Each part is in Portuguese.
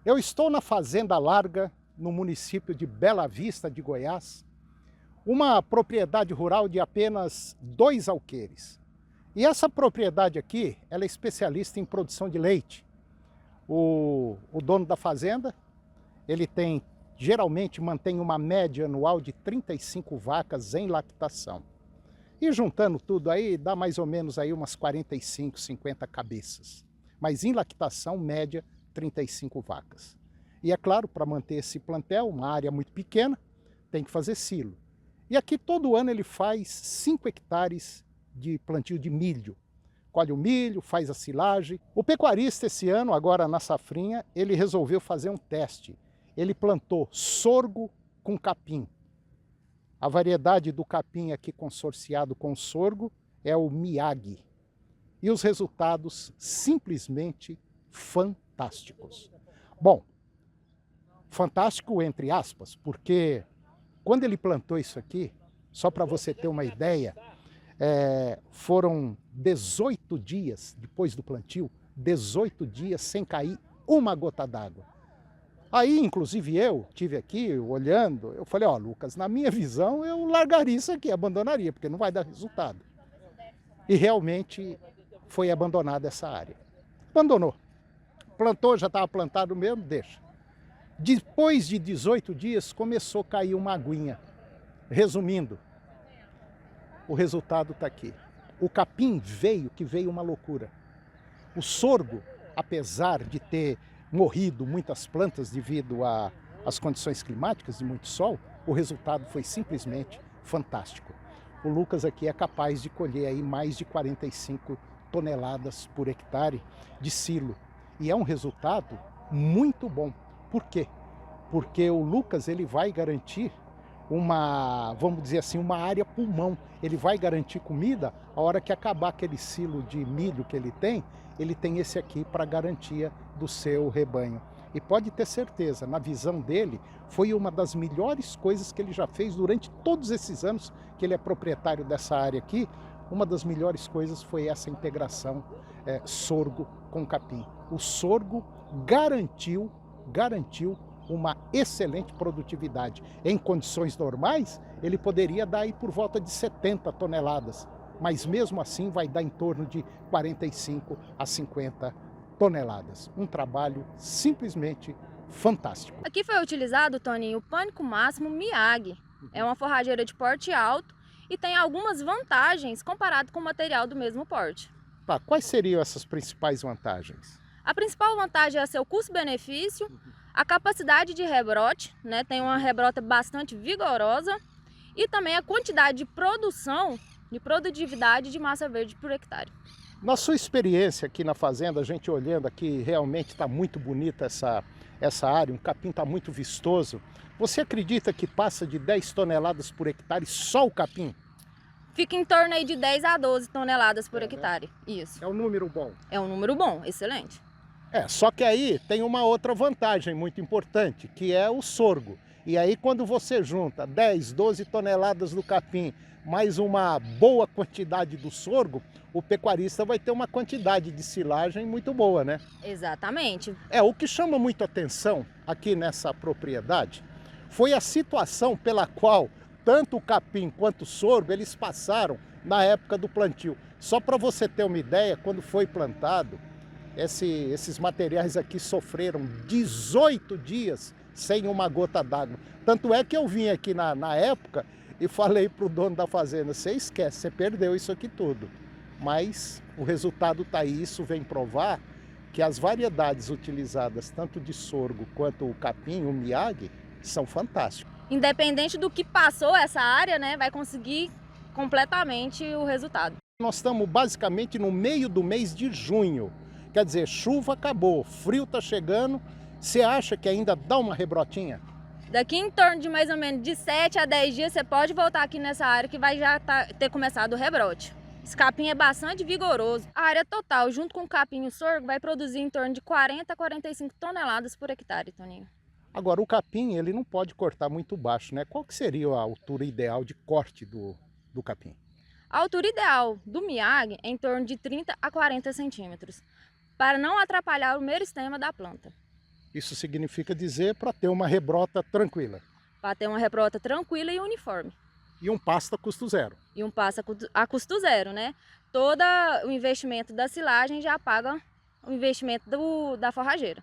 Eu estou na Fazenda Larga, no município de Bela Vista, de Goiás, uma propriedade rural de apenas 2 alqueires. E essa propriedade aqui, ela é especialista em produção de leite. O dono da fazenda, ele geralmente mantém uma média anual de 35 vacas em lactação. E juntando tudo aí, dá mais ou menos aí umas 45, 50 cabeças. Mas em lactação, média, 35 vacas. E é claro, para manter esse plantel, uma área muito pequena, tem que fazer silo. E aqui todo ano ele faz 5 hectares de plantio de milho. Colhe o milho, faz a silagem. O pecuarista esse ano, agora na safrinha, ele resolveu fazer um teste. Ele plantou sorgo com capim. A variedade do capim aqui consorciado com sorgo é o Miyagi. E os resultados simplesmente fantásticos. Bom, fantástico entre aspas, porque quando ele plantou isso aqui, só para você ter uma ideia, foram 18 dias depois do plantio, 18 dias sem cair uma gota d'água. Aí, inclusive eu tive aqui olhando, eu falei, ó, Lucas, na minha visão eu largaria isso aqui, abandonaria, porque não vai dar resultado. E realmente foi abandonada essa área. Abandonou. Plantou, já estava plantado mesmo, deixa. Depois de 18 dias começou a cair uma aguinha. Resumindo, o resultado está aqui. O capim veio uma loucura. O sorgo, apesar de ter morrido muitas plantas devido às condições climáticas de muito sol, o resultado foi simplesmente fantástico. O Lucas aqui é capaz de colher aí mais de 45 toneladas por hectare de silo. E é um resultado muito bom. Por quê? Porque o Lucas ele vai garantir vamos dizer assim, uma área pulmão. Ele vai garantir comida a hora que acabar aquele silo de milho que ele tem esse aqui para garantia do seu rebanho. E pode ter certeza, na visão dele, foi uma das melhores coisas que ele já fez durante todos esses anos que ele é proprietário dessa área aqui. Uma das melhores coisas foi essa integração sorgo com capim. O sorgo garantiu uma excelente produtividade. Em condições normais, ele poderia dar aí por volta de 70 toneladas, mas mesmo assim vai dar em torno de 45 a 50 toneladas. Um trabalho simplesmente fantástico. Aqui foi utilizado, Toninho, o pânico máximo Miyagi. É uma forrageira de porte alto e tem algumas vantagens comparado com o material do mesmo porte. Tá, quais seriam essas principais vantagens? A principal vantagem é seu custo-benefício, a capacidade de rebrote, né? Tem uma rebrota bastante vigorosa e também a quantidade de produção, de produtividade de massa verde por hectare. Na sua experiência aqui na fazenda, a gente olhando aqui, realmente está muito bonita essa área, um capim está muito vistoso. Você acredita que passa de 10 toneladas por hectare só o capim? Fica em torno aí de 10 a 12 toneladas por hectare, isso. É um número bom. É um número bom, excelente. Só que aí tem uma outra vantagem muito importante, que é o sorgo. E aí quando você junta 10, 12 toneladas do capim, mais uma boa quantidade do sorgo, o pecuarista vai ter uma quantidade de silagem muito boa, né? Exatamente. O que chama muito atenção aqui nessa propriedade foi a situação pela qual tanto o capim quanto o sorgo, eles passaram na época do plantio. Só para você ter uma ideia, quando foi plantado, esses materiais aqui sofreram 18 dias sem uma gota d'água. Tanto é que eu vim aqui na época e falei para o dono da fazenda, você esquece, você perdeu isso aqui tudo. Mas o resultado está aí, isso vem provar que as variedades utilizadas, tanto de sorgo quanto o capim, o Miyagi, são fantásticos. Independente do que passou essa área, né, vai conseguir completamente o resultado. Nós estamos basicamente no meio do mês de junho. Quer dizer, chuva acabou, frio está chegando. Você acha que ainda dá uma rebrotinha? Daqui em torno de mais ou menos de 7 a 10 dias, você pode voltar aqui nessa área que vai já ter começado o rebrote. Esse capim é bastante vigoroso. A área total, junto com o capim e o sorgo, vai produzir em torno de 40 a 45 toneladas por hectare, Toninho. Agora, o capim, ele não pode cortar muito baixo, né? Qual que seria a altura ideal de corte do capim? A altura ideal do Miyagi é em torno de 30 a 40 centímetros, para não atrapalhar o meristema da planta. Isso significa dizer para ter uma rebrota tranquila. Para ter uma rebrota tranquila e uniforme. E um pasto a custo zero. E um pasto a custo zero, né? Todo o investimento da silagem já paga o investimento da forrageira.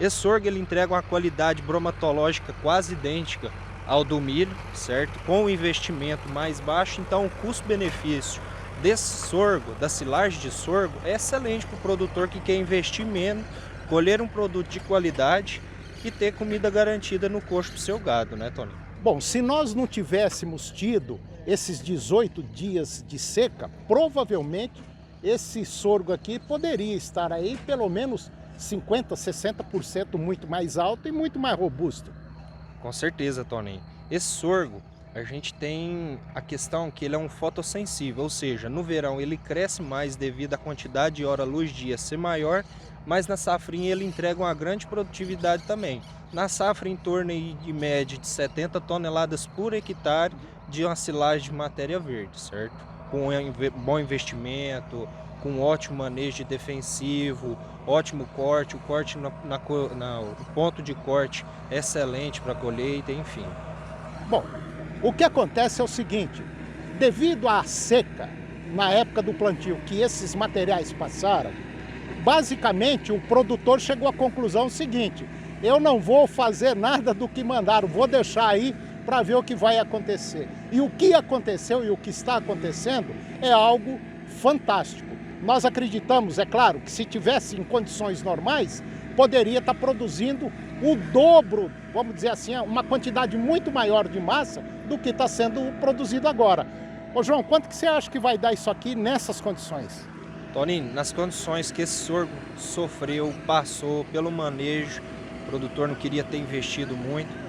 Esse sorgo ele entrega uma qualidade bromatológica quase idêntica ao do milho, certo? Com o investimento mais baixo, então o custo-benefício desse sorgo, da silagem de sorgo, é excelente para o produtor que quer investir menos, colher um produto de qualidade e ter comida garantida no coxo do seu gado, né, Tony? Bom, se nós não tivéssemos tido esses 18 dias de seca, provavelmente esse sorgo aqui poderia estar aí pelo menos 50%, 60% muito mais alto e muito mais robusto. Com certeza, Tony. Esse sorgo, a gente tem a questão que ele é um fotossensível, ou seja, no verão ele cresce mais devido à quantidade de hora-luz-dia ser maior, mas na safrinha ele entrega uma grande produtividade também. Na safra, em torno aí de média de 70 toneladas por hectare de uma silagem de matéria verde, certo? Com bom investimento, com ótimo manejo de defensivo, ótimo corte, o corte no ponto de corte é excelente para a colheita, enfim. Bom, o que acontece é o seguinte, devido à seca na época do plantio que esses materiais passaram, basicamente o produtor chegou à conclusão seguinte: eu não vou fazer nada do que mandaram, vou deixar aí para ver o que vai acontecer. E o que aconteceu e o que está acontecendo é algo fantástico. Nós acreditamos, é claro, que se tivesse em condições normais, poderia estar produzindo o dobro, vamos dizer assim, uma quantidade muito maior de massa do que está sendo produzido agora. Ô João, quanto que você acha que vai dar isso aqui nessas condições? Toninho, nas condições que esse sorgo sofreu, passou pelo manejo, o produtor não queria ter investido muito,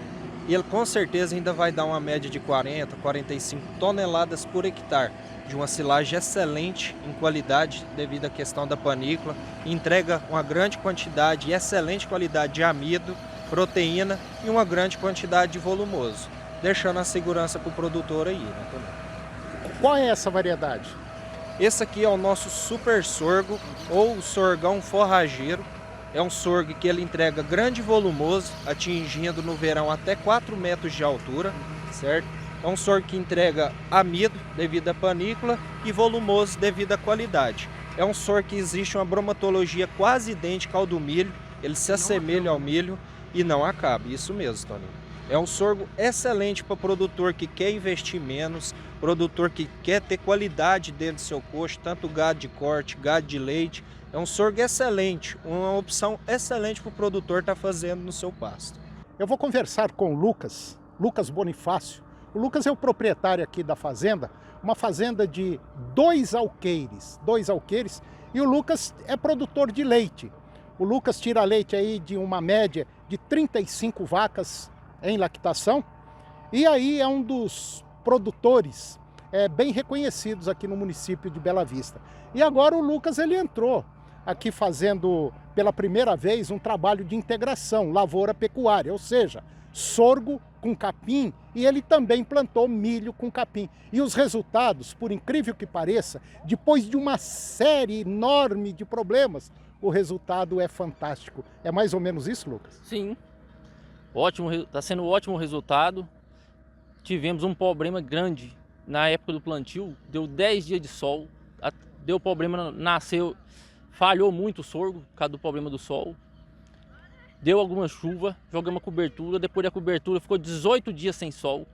e ele com certeza ainda vai dar uma média de 40, 45 toneladas por hectare, de uma silagem excelente em qualidade devido à questão da panícula, entrega uma grande quantidade e excelente qualidade de amido, proteína e uma grande quantidade de volumoso, deixando a segurança para o produtor aí, né, Toninho? Qual é essa variedade? Esse aqui é o nosso super sorgo ou sorgão forrageiro. É um sorgo que ele entrega grande volumoso, atingindo no verão até 4 metros de altura, certo? É um sorgo que entrega amido devido à panícula e volumoso devido à qualidade. É um sorgo que existe uma bromatologia quase idêntica ao do milho, ele se assemelha ao milho e não acaba, isso mesmo, Tony. É um sorgo excelente para produtor que quer investir menos, produtor que quer ter qualidade dentro do seu coxo, tanto gado de corte, gado de leite. É um sorgo excelente, uma opção excelente para o produtor estar fazendo no seu pasto. Eu vou conversar com o Lucas Bonifácio. O Lucas é o proprietário aqui da fazenda, uma fazenda de 2 alqueires, e o Lucas é produtor de leite. O Lucas tira leite aí de uma média de 35 vacas em lactação, e aí é um dos produtores bem reconhecidos aqui no município de Bela Vista. E agora o Lucas ele entrou aqui fazendo pela primeira vez um trabalho de integração lavoura-pecuária, ou seja, sorgo com capim, e ele também plantou milho com capim. E os resultados, por incrível que pareça, depois de uma série enorme de problemas, o resultado é fantástico. É mais ou menos isso, Lucas? Sim, ótimo, está sendo um ótimo resultado. Tivemos um problema grande na época do plantio, deu 10 dias de sol, deu problema, nasceu, falhou muito o sorgo por causa do problema do sol. Deu alguma chuva, jogamos a cobertura, depois da cobertura ficou 18 dias sem sol,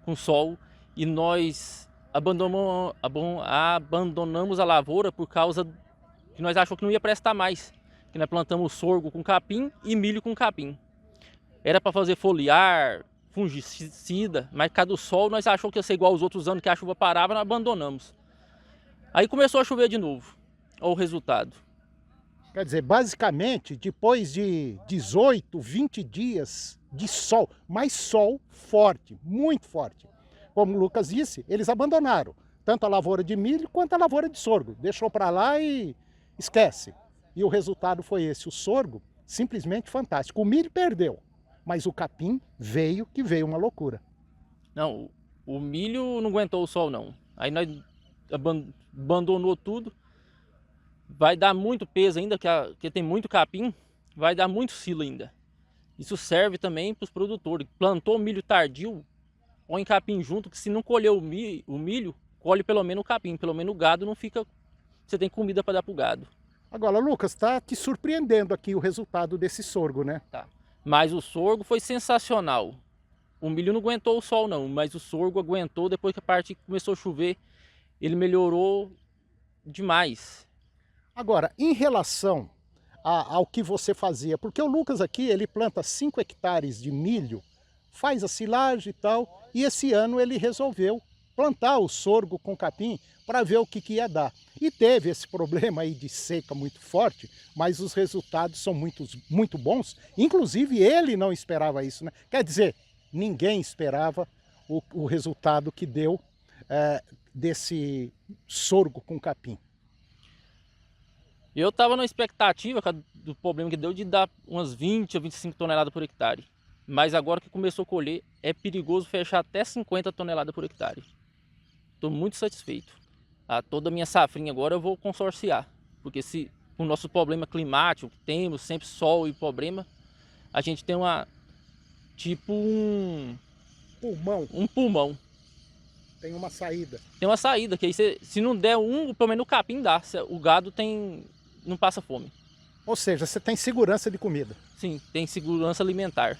com sol, e nós abandonamos a lavoura por causa que nós achamos que não ia prestar mais, que nós plantamos sorgo com capim e milho com capim. Era para fazer foliar, fungicida, mas por causa do sol nós achamos que ia ser igual aos outros anos que a chuva parava, nós abandonamos. Aí começou a chover de novo, olha o resultado. Quer dizer, basicamente, depois de 18, 20 dias de sol, mas sol forte, muito forte. Como o Lucas disse, eles abandonaram tanto a lavoura de milho quanto a lavoura de sorgo. Deixou para lá e esquece. E o resultado foi esse, o sorgo simplesmente fantástico. O milho perdeu, mas o capim veio uma loucura. Não, o milho não aguentou o sol não. Aí nós abandonou tudo. Vai dar muito peso ainda, porque tem muito capim, vai dar muito silo ainda. Isso serve também para os produtores. Plantou milho tardio, põe capim junto, que se não colher o milho, colhe pelo menos o capim, pelo menos o gado não fica... Você tem comida para dar para o gado. Agora, Lucas, está te surpreendendo aqui o resultado desse sorgo, né? Tá. Mas o sorgo foi sensacional. O milho não aguentou o sol não, mas o sorgo aguentou. Depois que a parte começou a chover, ele melhorou demais. Agora, em relação ao que você fazia, porque o Lucas aqui, ele planta 5 hectares de milho, faz a silagem e tal, e esse ano ele resolveu plantar o sorgo com capim para ver o que ia dar. E teve esse problema aí de seca muito forte, mas os resultados são muito bons. Inclusive ele não esperava isso, né? Quer dizer, ninguém esperava o resultado que deu desse sorgo com capim. Eu estava na expectativa do problema que deu de dar umas 20 a 25 toneladas por hectare. Mas agora que começou a colher, é perigoso fechar até 50 toneladas por hectare. Estou muito satisfeito. Toda a minha safrinha agora eu vou consorciar. Porque se o nosso problema climático que temos, sempre sol e problema, a gente tem um pulmão. Tem uma saída. Tem uma saída, que aí se não der pelo menos o capim dá. O gado não passa fome. Ou seja, você tem segurança de comida. Sim, tem segurança alimentar.